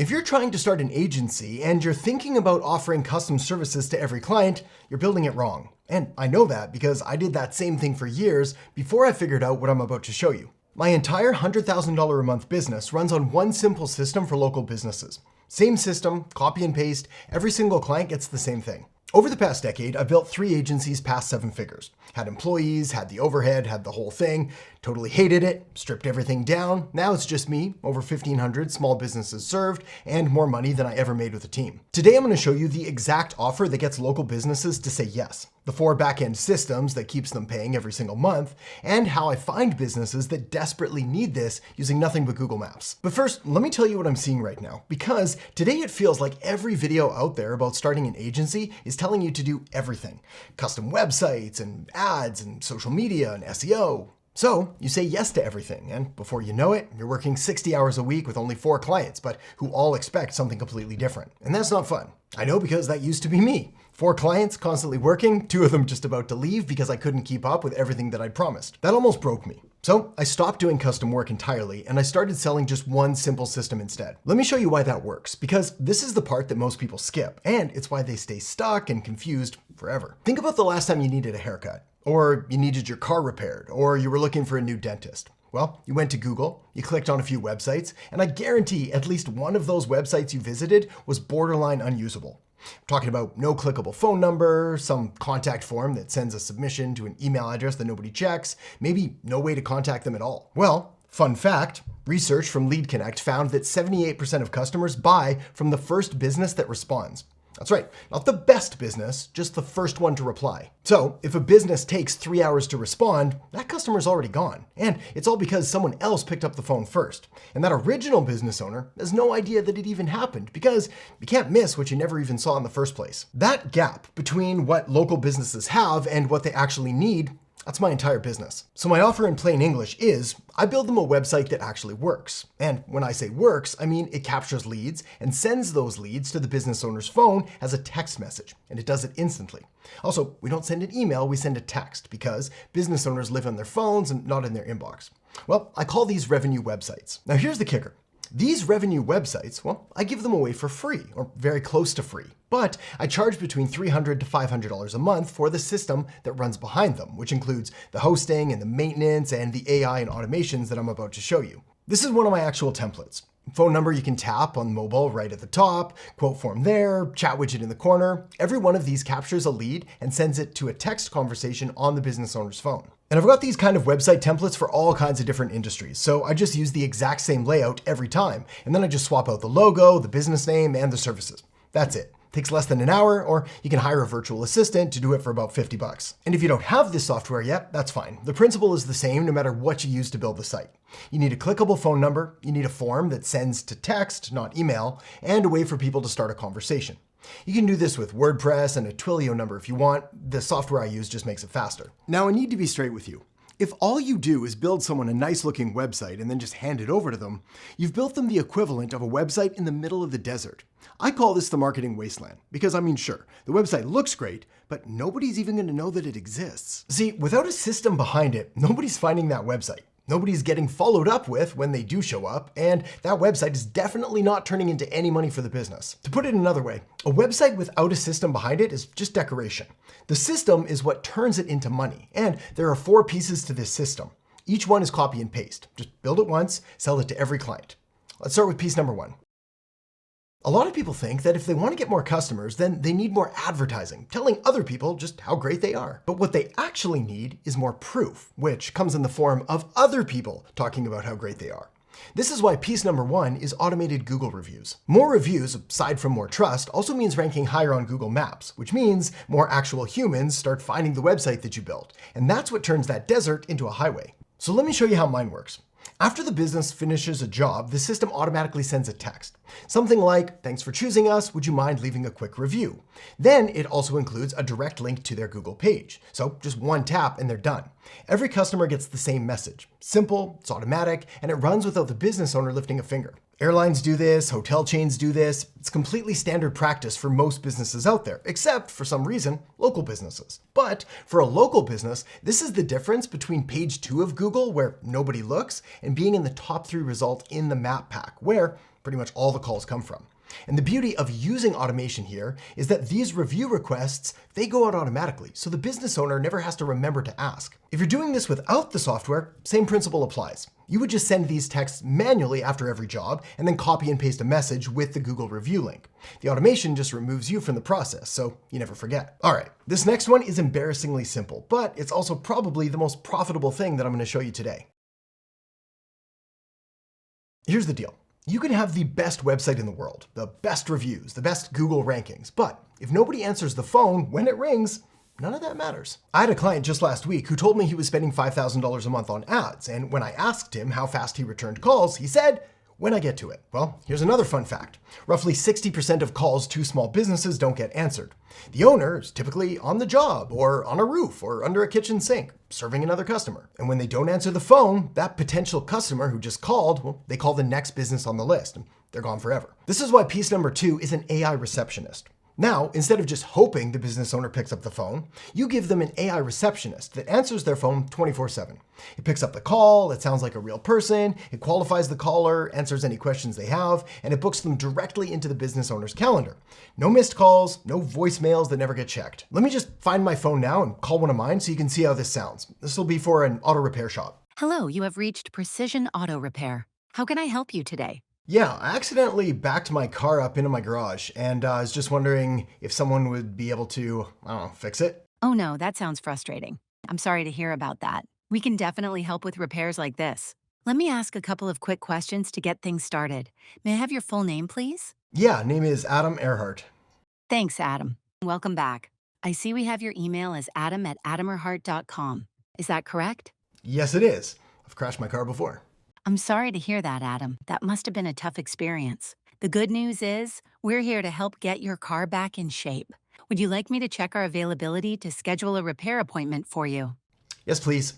If you're trying to start an agency and you're thinking about offering custom services to every client, you're building it wrong. And I know that because I did that same thing for years before I figured out what I'm about to show you. My entire $100,000 a month business runs on one simple system for local businesses. Same system, copy and paste, every single client gets the same thing. Over the past decade, I've built 3 agencies past 7 figures. Had employees, had the overhead, had the whole thing, totally hated it, stripped everything down. Now it's just me, over 1,500 small businesses served, and more money than I ever made with a team. Today I'm going to show you the exact offer that gets local businesses to say yes, the 4 back-end systems that keeps them paying every single month, and how I find businesses that desperately need this using nothing but Google Maps. But first, let me tell you what I'm seeing right now, because today it feels like every video out there about starting an agency is telling you to do everything. Custom websites and ads and social media and SEO. So you say yes to everything, and before you know it, you're working 60 hours a week with only 4 clients, but who all expect something completely different. And that's not fun. I know, because that used to be me. 4 clients constantly working, 2 of them just about to leave because I couldn't keep up with everything that I'd promised. That almost broke me. So I stopped doing custom work entirely and I started selling just one simple system instead. Let me show you why that works, because this is the part that most people skip, and it's why they stay stuck and confused forever. Think about the last time you needed a haircut, or you needed your car repaired, or you were looking for a new dentist. Well, you went to Google, you clicked on a few websites, and I guarantee at least one of those websites you visited was borderline unusable. I'm talking about no clickable phone number, some contact form that sends a submission to an email address that nobody checks, maybe no way to contact them at all. Well, fun fact, research from Lead Connect found that 78% of customers buy from the first business that responds. That's right, not the best business, just the first one to reply. So if a business takes 3 hours to respond, that customer's already gone. And it's all because someone else picked up the phone first. And that original business owner has no idea that it even happened, because you can't miss what you never even saw in the first place. That gap between what local businesses have and what they actually need, that's my entire business. So my offer in plain English is, I build them a website that actually works. And when I say works, I mean it captures leads and sends those leads to the business owner's phone as a text message, and it does it instantly. Also, we don't send an email, we send a text, because business owners live on their phones and not in their inbox. Well, I call these revenue websites. Now here's the kicker. These revenue websites, well, I give them away for free, or very close to free. But I charge between $300 to $500 a month for the system that runs behind them, which includes the hosting and the maintenance and the AI and automations that I'm about to show you. This is one of my actual templates. Phone number you can tap on mobile right at the top, quote form there, chat widget in the corner. Every one of these captures a lead and sends it to a text conversation on the business owner's phone. And I've got these kind of website templates for all kinds of different industries, so I just use the exact same layout every time, and then I just swap out the logo, the business name, and the services. That's it. Takes less than an hour, or you can hire a virtual assistant to do it for about $50. And if you don't have this software yet, that's fine. The principle is the same no matter what you use to build the site. You need a clickable phone number, you need a form that sends to text, not email, and a way for people to start a conversation. You can do this with WordPress and a Twilio number if you want. The software I use just makes it faster. Now, I need to be straight with you. If all you do is build someone a nice looking website and then just hand it over to them, you've built them the equivalent of a website in the middle of the desert. I call this the marketing wasteland, because I mean, sure, the website looks great, but nobody's even going to know that it exists. See, without a system behind it, nobody's finding that website. Nobody's getting followed up with when they do show up, and that website is definitely not turning into any money for the business. To put it another way, a website without a system behind it is just decoration. The system is what turns it into money, and there are 4 pieces to this system. Each one is copy and paste. Just build it once, sell it to every client. Let's start with piece number 1. A lot of people think that if they want to get more customers, then they need more advertising, telling other people just how great they are. But what they actually need is more proof, which comes in the form of other people talking about how great they are. This is why piece number 1 is automated Google reviews. More reviews, aside from more trust, also means ranking higher on Google Maps, which means more actual humans start finding the website that you built. And that's what turns that desert into a highway. So let me show you how mine works. After the business finishes a job, the system automatically sends a text. Something like, "Thanks for choosing us, would you mind leaving a quick review?" Then it also includes a direct link to their Google page. So just one tap and they're done. Every customer gets the same message. Simple, it's automatic, and it runs without the business owner lifting a finger. Airlines do this, hotel chains do this. It's completely standard practice for most businesses out there, except for some reason, local businesses. But for a local business, this is the difference between page 2 of Google, where nobody looks, and being in the top 3 result in the map pack, where pretty much all the calls come from. And the beauty of using automation here is that these review requests, they go out automatically, so the business owner never has to remember to ask. If you're doing this without the software, same principle applies. You would just send these texts manually after every job and then copy and paste a message with the Google review link. The automation just removes you from the process, so you never forget. All right, this next one is embarrassingly simple, but it's also probably the most profitable thing that I'm going to show you today. Here's the deal. You can have the best website in the world, the best reviews, the best Google rankings, but if nobody answers the phone when it rings, none of that matters. I had a client just last week who told me he was spending $5,000 a month on ads, and when I asked him how fast he returned calls, he said, "When I get to it." Well, here's another fun fact. Roughly 60% of calls to small businesses don't get answered. The owner is typically on the job or on a roof or under a kitchen sink, serving another customer. And when they don't answer the phone, that potential customer who just called, well, they call the next business on the list and they're gone forever. This is why piece number 2 is an AI receptionist. Now, instead of just hoping the business owner picks up the phone, you give them an AI receptionist that answers their phone 24/7. It picks up the call, it sounds like a real person, it qualifies the caller, answers any questions they have, and it books them directly into the business owner's calendar. No missed calls, no voicemails that never get checked. Let me just find my phone now and call one of mine so you can see how this sounds. This will be for an auto repair shop. Hello, you have reached Precision Auto Repair. How can I help you today? Yeah, I accidentally backed my car up into my garage, and I was just wondering if someone would be able to, I don't know, fix it. Oh no, that sounds frustrating. I'm sorry to hear about that. We can definitely help with repairs like this. Let me ask a couple of quick questions to get things started. May I have your full name, please? Yeah, name is Adam Erhart. Thanks, Adam. Welcome back. I see we have your email as adam@adamerhart.com. Is that correct? Yes, it is. I've crashed my car before. I'm sorry to hear that, Adam. That must have been a tough experience. The good news is, we're here to help get your car back in shape. Would you like me to check our availability to schedule a repair appointment for you? Yes, please.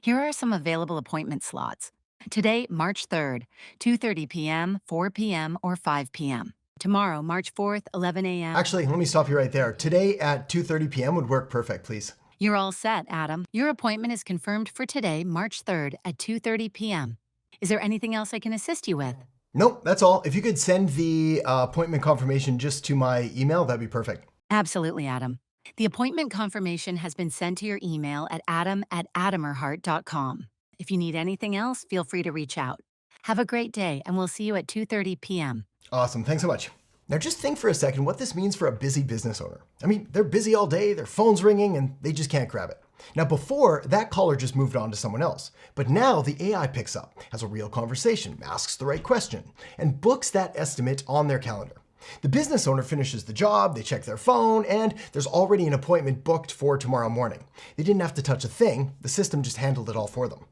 Here are some available appointment slots. Today, March 3rd, 2:30 p.m., 4 p.m., or 5 p.m. Tomorrow, March 4th, 11 a.m. Actually, let me stop you right there. Today at 2:30 p.m. would work perfect, please. You're all set, Adam. Your appointment is confirmed for today, March 3rd at 2:30 p.m. Is there anything else I can assist you with? Nope, that's all. If you could send the appointment confirmation just to my email, that'd be perfect. Absolutely, Adam. The appointment confirmation has been sent to your email at adam@adamerhart.com. If you need anything else, feel free to reach out. Have a great day, and we'll see you at 2:30 p.m. Awesome, thanks so much. Now just think for a second what this means for a busy business owner. I mean, they're busy all day, their phone's ringing, and they just can't grab it. Now before, that caller just moved on to someone else. But now the AI picks up, has a real conversation, asks the right question, and books that estimate on their calendar. The business owner finishes the job, they check their phone, and there's already an appointment booked for tomorrow morning. They didn't have to touch a thing, the system just handled it all for them.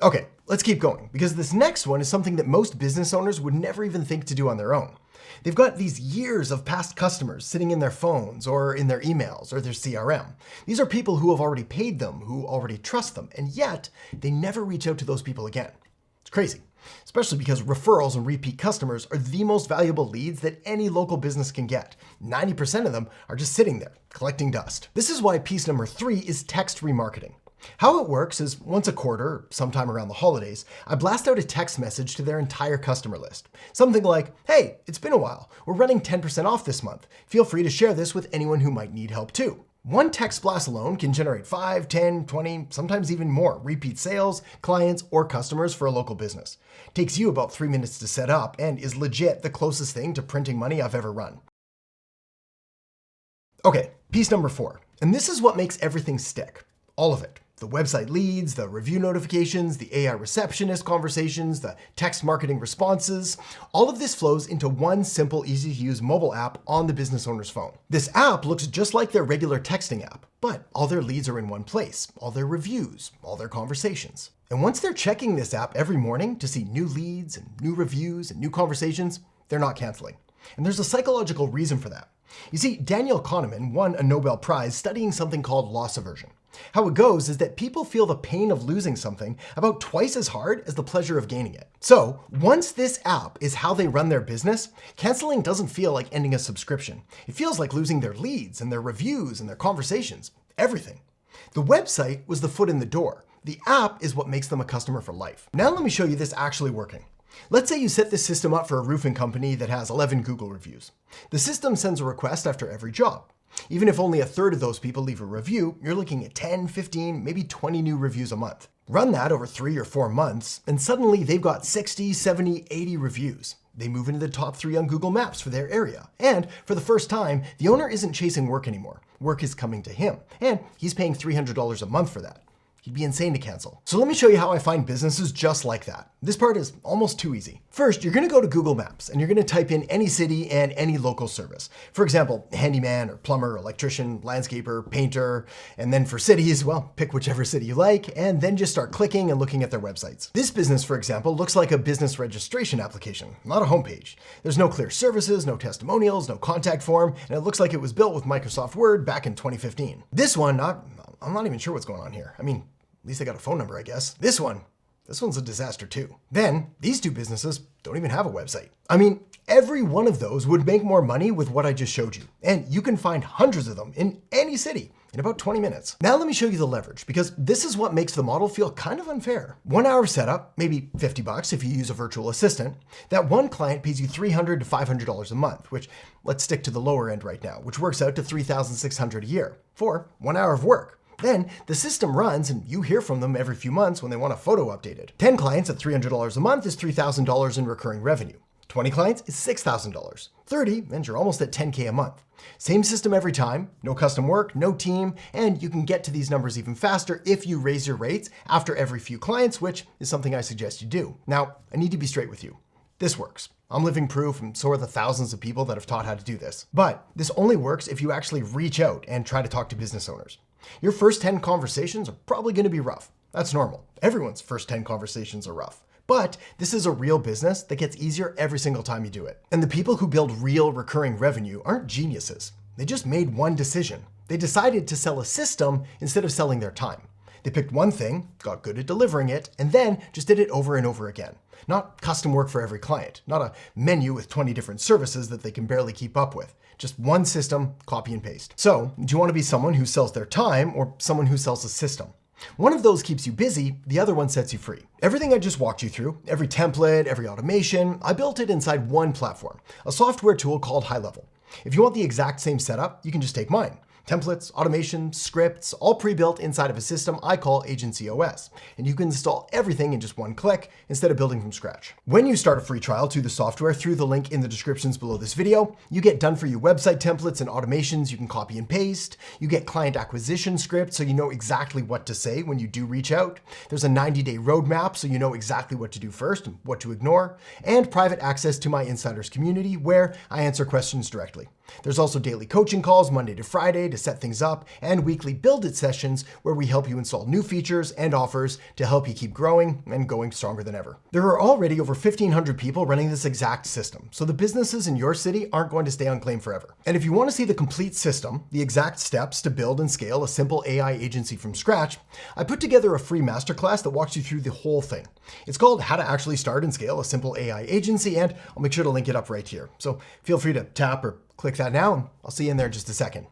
Okay, let's keep going, because this next one is something that most business owners would never even think to do on their own. They've got these years of past customers sitting in their phones or in their emails or their CRM. These are people who have already paid them, who already trust them, and yet they never reach out to those people again. It's crazy, especially because referrals and repeat customers are the most valuable leads that any local business can get. 90% of them are just sitting there, collecting dust. This is why piece number 3 is text remarketing. How it works is once a quarter, sometime around the holidays, I blast out a text message to their entire customer list. Something like, "Hey, it's been a while. We're running 10% off this month. Feel free to share this with anyone who might need help too." One text blast alone can generate 5, 10, 20, sometimes even more repeat sales, clients, or customers for a local business. It takes you about 3 minutes to set up and is legit the closest thing to printing money I've ever run. Okay, piece number 4. And this is what makes everything stick. All of it. The website leads, the review notifications, the AI receptionist conversations, the text marketing responses. All of this flows into one simple, easy to use mobile app on the business owner's phone. This app looks just like their regular texting app, but all their leads are in one place, all their reviews, all their conversations. And once they're checking this app every morning to see new leads and new reviews and new conversations, they're not canceling. And there's a psychological reason for that. You see, Daniel Kahneman won a Nobel Prize studying something called loss aversion. How it goes is that people feel the pain of losing something about twice as hard as the pleasure of gaining it. So once this app is how they run their business, canceling doesn't feel like ending a subscription. It feels like losing their leads and their reviews and their conversations, everything. The website was the foot in the door. The app is what makes them a customer for life. Now let me show you this actually working. Let's say you set this system up for a roofing company that has 11 Google reviews. The system sends a request after every job. Even if only a third of those people leave a review, you're looking at 10, 15, maybe 20 new reviews a month. Run that over 3 or 4 months, and suddenly they've got 60, 70, 80 reviews. They move into the top 3 on Google Maps for their area. And for the first time, the owner isn't chasing work anymore. Work is coming to him, and he's paying $300 a month for that. He'd be insane to cancel. So let me show you how I find businesses just like that. This part is almost too easy. First, you're gonna go to Google Maps and you're gonna type in any city and any local service. For example, handyman or plumber, electrician, landscaper, painter, and then for cities, well, pick whichever city you like, and then just start clicking and looking at their websites. This business, for example, looks like a business registration application, not a homepage. There's no clear services, no testimonials, no contact form, and it looks like it was built with Microsoft Word back in 2015. This one, I'm not even sure what's going on here. I mean, at least I got a phone number, I guess. This one's a disaster too. Then, these 2 businesses don't even have a website. I mean, every one of those would make more money with what I just showed you. And you can find hundreds of them in any city in about 20 minutes. Now let me show you the leverage, because this is what makes the model feel kind of unfair. 1 hour of setup, maybe $50 if you use a virtual assistant. That one client pays you $300 to $500 a month, which, let's stick to the lower end right now, which works out to $3,600 a year for 1 hour of work. Then the system runs and you hear from them every few months when they want a photo updated. 10 clients at $300 a month is $3,000 in recurring revenue. 20 clients is $6,000. 30, and you're almost at $10K a month. Same system every time, no custom work, no team, and you can get to these numbers even faster if you raise your rates after every few clients, which is something I suggest you do. Now, I need to be straight with you. This works. I'm living proof, and so are the thousands of people that have taught how to do this. But this only works if you actually reach out and try to talk to business owners. Your first 10 conversations are probably going to be rough. That's normal. Everyone's first 10 conversations are rough. But this is a real business that gets easier every single time you do it. And the people who build real recurring revenue aren't geniuses. They just made one decision. They decided to sell a system instead of selling their time. They picked one thing, got good at delivering it, and then just did it over and over again. Not custom work for every client, not a menu with 20 different services that they can barely keep up with. Just one system, copy and paste. So, do you want to be someone who sells their time or someone who sells a system? One of those keeps you busy, the other one sets you free. Everything I just walked you through, every template, every automation, I built it inside one platform, a software tool called High Level. If you want the exact same setup, you can just take mine. Templates, automation, scripts, all pre-built inside of a system I call Agency OS. And you can install everything in just one click instead of building from scratch. When you start a free trial to the software through the link in the descriptions below this video, you get done for you website templates and automations you can copy and paste. You get client acquisition scripts so you know exactly what to say when you do reach out. There's a 90-day roadmap so you know exactly what to do first and what to ignore. And private access to my insiders community where I answer questions directly. There's also daily coaching calls Monday to Friday to set things up, and weekly Build It sessions where we help you install new features and offers to help you keep growing and going stronger than ever. There are already over 1,500 people running this exact system, so the businesses in your city aren't going to stay unclaimed forever. And if you want to see the complete system, the exact steps to build and scale a simple AI agency from scratch, I put together a free masterclass that walks you through the whole thing. It's called How to Actually Start and Scale a Simple AI Agency, and I'll make sure to link it up right here. So feel free to tap or click that now, and I'll see you in there in just a second.